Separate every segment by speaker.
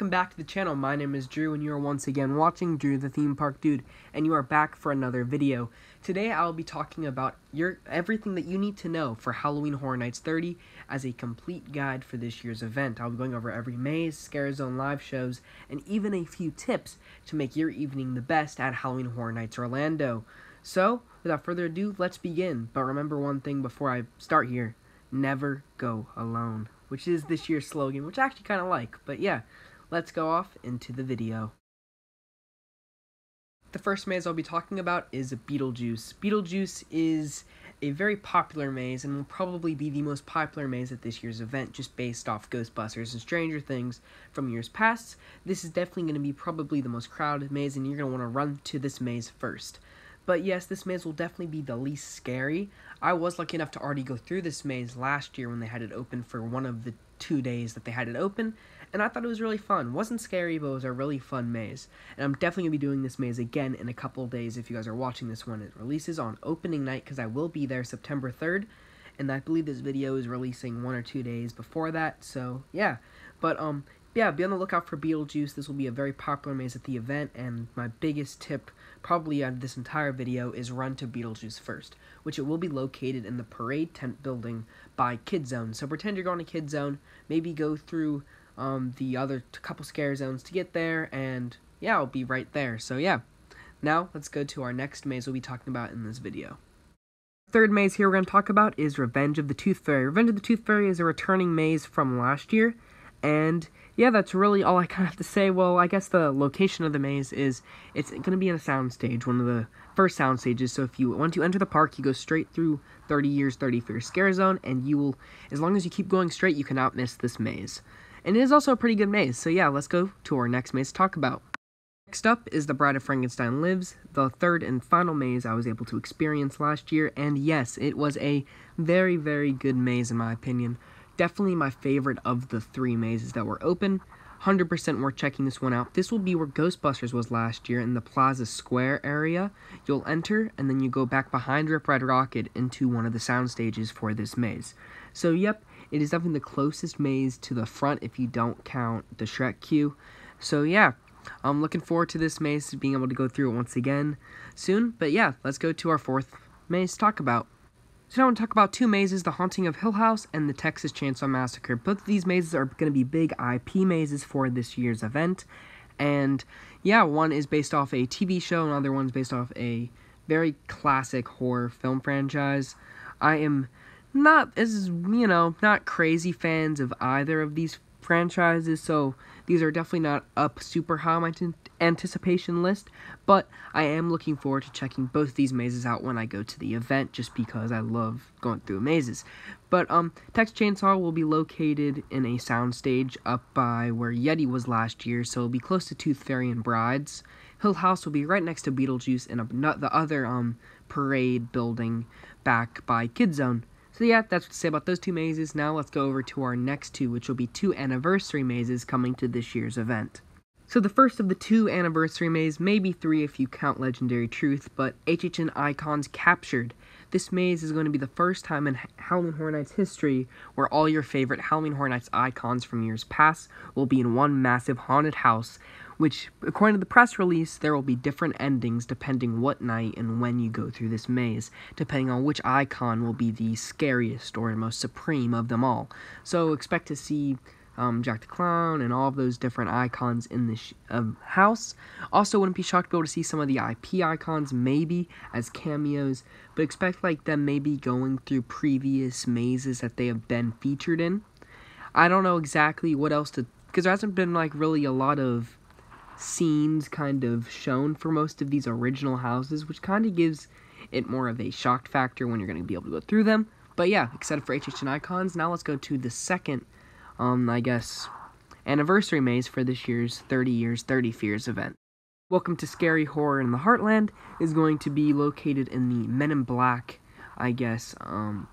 Speaker 1: welcome back to the channel. My name is Drew and you are once again watching Drew the Theme Park Dude, and you are back for another video. Today I'll be talking about everything that you need to know for Halloween Horror Nights 30 as a complete guide for this year's event. I'll be going over every maze, Scare Zone live shows, and even a few tips to make your evening the best at Halloween Horror Nights Orlando. So, without further ado, let's begin. But remember one thing before I start here: never go alone, which is this year's slogan, which I actually kind of like. But yeah, let's go off into the video. The first maze I'll be talking about is Beetlejuice. Beetlejuice is a very popular maze and will probably be the most popular maze at this year's event, just based off Ghostbusters and Stranger Things from years past. This is definitely going to be probably the most crowded maze, and you're going to want to run to this maze first. But yes, this maze will definitely be the least scary. I was lucky enough to already go through this maze last year when they had it open for one of the 2 days that they had it open, and I thought it was really fun. It wasn't scary, but it was a really fun maze. And I'm definitely going to be doing this maze again in a couple of days if you guys are watching this when it releases on opening night, because I will be there September 3rd, and I believe this video is releasing 1 or 2 days before that, so yeah. But yeah, be on the lookout for Beetlejuice. This will be a very popular maze at the event, and my biggest tip probably out of this entire video is run to Beetlejuice first, which it will be located in the parade tent building by Kid Zone. So pretend you're going to Kid Zone, maybe go through the other couple scare zones to get there, and yeah, I'll be right there. So yeah, now let's go to our next maze we'll be talking about in this video. Third maze here we're going to talk about is Revenge of the Tooth Fairy. Revenge of the Tooth Fairy is a returning maze from last year, and yeah, that's really all I kind of have to say. Well, I guess the location of the maze is, it's going to be in a soundstage, one of the first sound stages. So if you want to enter the park, you go straight through 30 Years, 30 Fears Scare Zone, and you will, as long as you keep going straight, you cannot miss this maze. And it is also a pretty good maze. So yeah, let's go to our next maze to talk about. Next up is The Bride of Frankenstein Lives, the third and final maze I was able to experience last year. And yes, it was a very, very good maze in my opinion. Definitely my favorite of the 3 mazes that were open. 100% worth checking this one out. This will be where Ghostbusters was last year in the Plaza Square area. You'll enter, and then you go back behind Rip Red Rocket into one of the sound stages for this maze. So yep, it is definitely the closest maze to the front if you don't count the Shrek queue. So yeah, I'm looking forward to this maze, being able to go through it once again soon. But yeah, let's go to our 4th maze to talk about. So now I want to talk about 2 mazes, The Haunting of Hill House and the Texas Chainsaw Massacre. Both of these mazes are going to be big IP mazes for this year's event. And yeah, one is based off a TV show, and the other one's based off a very classic horror film franchise. I am not, as you know, not crazy fans of either of these franchises, so these are definitely not up super high on my anticipation list, but I am looking forward to checking both of these mazes out when I go to the event, just because I love going through mazes. But Texas Chainsaw will be located in a soundstage up by where Yeti was last year, so it'll be close to Tooth Fairy and Brides. Hill House will be right next to Beetlejuice in the other parade building back by Kid Zone. So yeah, that's what to say about those 2 mazes. Now let's go over to our next 2, which will be 2 anniversary mazes coming to this year's event. So the first of the 2 anniversary mazes, maybe 3 if you count Legendary Truth, but HHN Icons Captured. This maze is going to be the first time in Halloween Horror Nights history where all your favorite Halloween Horror Nights icons from years past will be in one massive haunted house, which, according to the press release, there will be different endings depending what night and when you go through this maze, depending on which icon will be the scariest or most supreme of them all. So expect to see Jack the Clown and all of those different icons in this house. Also, wouldn't be shocked to be able to see some of the IP icons maybe as cameos, but expect like them maybe going through previous mazes that they have been featured in. I don't know exactly what else to, because there hasn't been like really a lot of scenes kind of shown for most of these original houses, which kind of gives it more of a shock factor when you're going to be able to go through them. But yeah, excited for HHN Icons. Now let's go to the second I guess anniversary maze for this year's 30 Years 30 Fears event. Welcome to Scary Horror in the Heartland is going to be located in the Men in Black, I guess,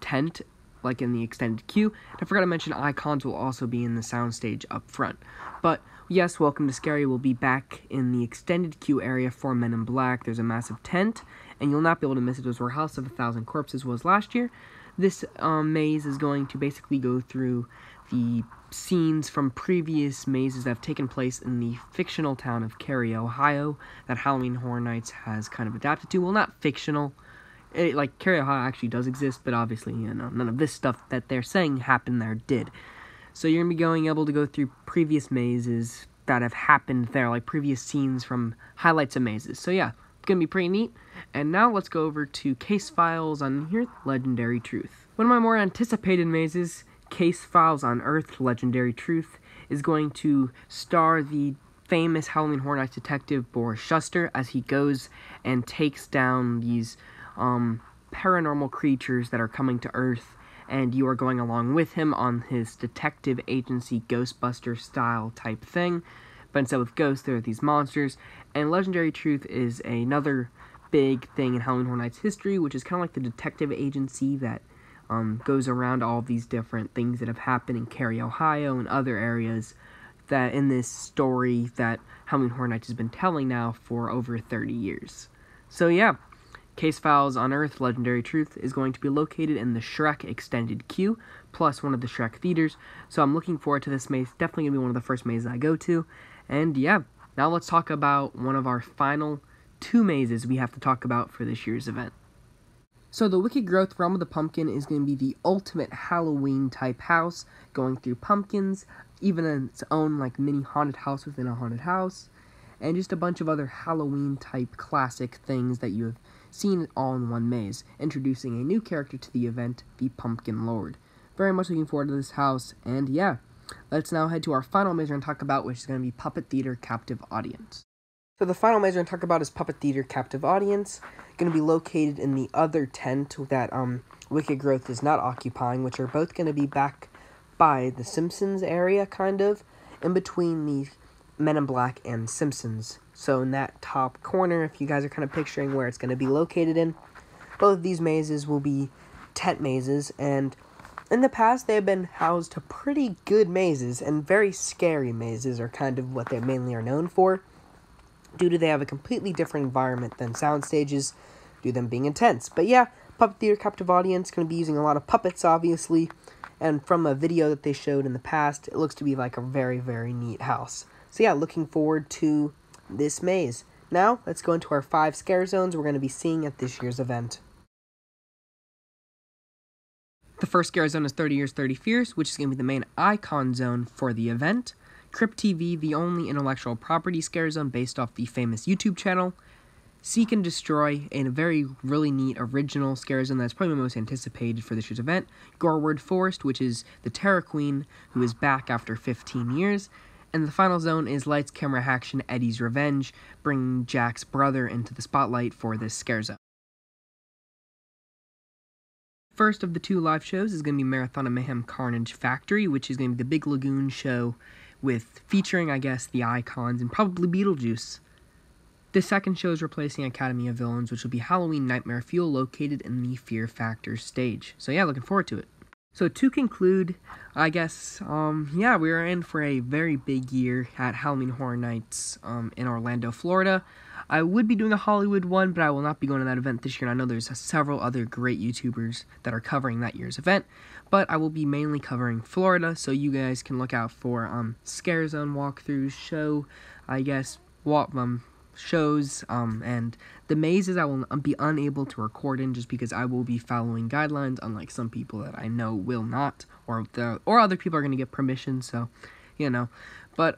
Speaker 1: tent, like in the extended queue. I forgot to mention icons will also be in the soundstage up front. But yes, Welcome to Scary will be back in the extended queue area for Men in Black. There's a massive tent, and you'll not be able to miss it. It was where House of a Thousand Corpses was last year. This maze is going to basically go through the scenes from previous mazes that have taken place in the fictional town of Cary, Ohio, that Halloween Horror Nights has kind of adapted to. Well, not fictional. Like, Cary, Ohio actually does exist, but obviously, none of this stuff that they're saying happened there did. So you're going to be able to go through previous mazes that have happened there, like previous scenes from highlights of mazes. So yeah, it's going to be pretty neat. And now let's go over to Case Files Unearthed Legendary Truth. One of my more anticipated mazes, Case Files Unearthed Legendary Truth, is going to star the famous Halloween Horror Nights detective Boris Schuster as he goes and takes down these paranormal creatures that are coming to Earth, and you are going along with him on his detective agency Ghostbuster style type thing. But instead with ghosts, there are these monsters. And Legendary Truth is another big thing in Halloween Horror Nights history, which is kind of like the detective agency that goes around all these different things that have happened in Cary, Ohio, and other areas that in this story that Halloween Horror Nights has been telling now for over 30 years. So yeah, Case Files Unearthed Legendary Truth is going to be located in the Shrek Extended Queue, plus one of the Shrek theaters. So I'm looking forward to this maze. Definitely going to be one of the first mazes I go to. And yeah, now let's talk about one of our final 2 mazes we have to talk about for this year's event. So the Wicked Growth Realm of the Pumpkin is going to be the ultimate Halloween type house, going through pumpkins, even in its own like mini haunted house within a haunted house, and just a bunch of other Halloween type classic things that you have seen all in one maze, introducing a new character to the event, the Pumpkin Lord. Very much looking forward to this house, and yeah, let's now head to our final maze we're going to talk about, which is going to be Puppet Theater Captive Audience. So the final maze we're going to talk about is Puppet Theater Captive Audience, going to be located in the other tent that Wicked Growth is not occupying, which are both going to be back by the Simpsons area, kind of, in between the Men in Black and Simpsons. So in that top corner, if you guys are kind of picturing where it's going to be located in, both of these mazes will be tent mazes, and in the past they have been housed to pretty good mazes, and very scary mazes are kind of what they mainly are known for, due to they have a completely different environment than sound stages, due to them being intense. But yeah, Puppet Theater Captive Audience, going to be using a lot of puppets, obviously, and from a video that they showed in the past, it looks to be like a very, very neat house. So yeah, looking forward to this maze. Now, let's go into our 5 scare zones we're going to be seeing at this year's event. The first scare zone is 30 Years, 30 Fears, which is going to be the main icon zone for the event. Crypt TV, the only intellectual property scare zone based off the famous YouTube channel. Seek and Destroy, a really neat original scare zone that's probably the most anticipated for this year's event. Goreward Forest, which is the Terror Queen, who is back after 15 years. And the final zone is Lights, Camera, Action, Eddie's Revenge, bringing Jack's brother into the spotlight for this scare zone. First of the 2 live shows is going to be Marathon of Mayhem Carnage Factory, which is going to be the Big Lagoon show with featuring, I guess, the icons and probably Beetlejuice. The second show is replacing Academy of Villains, which will be Halloween Nightmare Fuel, located in the Fear Factor stage. So yeah, looking forward to it. So to conclude, I guess, yeah, we are in for a very big year at Halloween Horror Nights in Orlando, Florida. I would be doing a Hollywood one, but I will not be going to that event this year, and I know there's several other great YouTubers that are covering that year's event, but I will be mainly covering Florida, so you guys can look out for Scare Zone walkthroughs, shows, and the mazes I will be unable to record in just because I will be following guidelines, unlike some people that I know will not, or other people are going to get permission, so, but,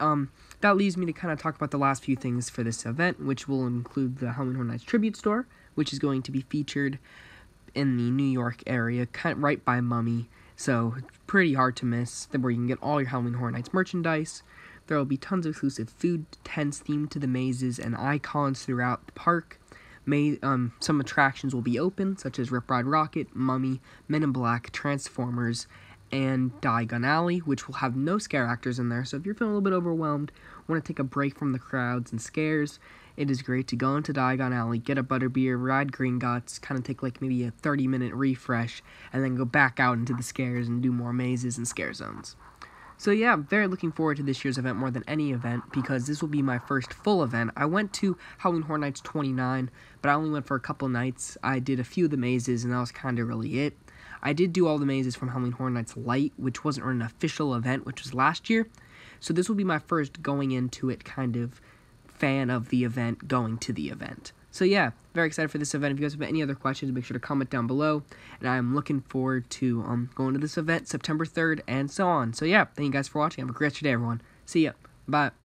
Speaker 1: that leaves me to kind of talk about the last few things for this event, which will include the Halloween Horror Nights Tribute Store, which is going to be featured in the New York area, kind of right by Mummy, so it's pretty hard to miss, where you can get all your Halloween Horror Nights merchandise. There will be tons of exclusive food tents themed to the mazes and icons throughout the park. Some attractions will be open, such as Rip Ride Rocket, Mummy, Men in Black, Transformers, and Diagon Alley, which will have no scare actors in there. So if you're feeling a little bit overwhelmed, want to take a break from the crowds and scares, it is great to go into Diagon Alley, get a butterbeer, ride Gringotts, kind of take like maybe a 30-minute refresh, and then go back out into the scares and do more mazes and scare zones. So yeah, I'm very looking forward to this year's event more than any event, because this will be my first full event. I went to Halloween Horror Nights 29, but I only went for a couple nights. I did a few of the mazes, and that was kind of really it. I did do all the mazes from Halloween Horror Nights Light, which wasn't an official event, which was last year. So this will be my first going into it kind of fan of the event, going to the event. So yeah, very excited for this event. If you guys have any other questions, make sure to comment down below. And I'm looking forward to going to this event September 3rd and so on. So yeah, thank you guys for watching. Have a great day, everyone. See ya. Bye.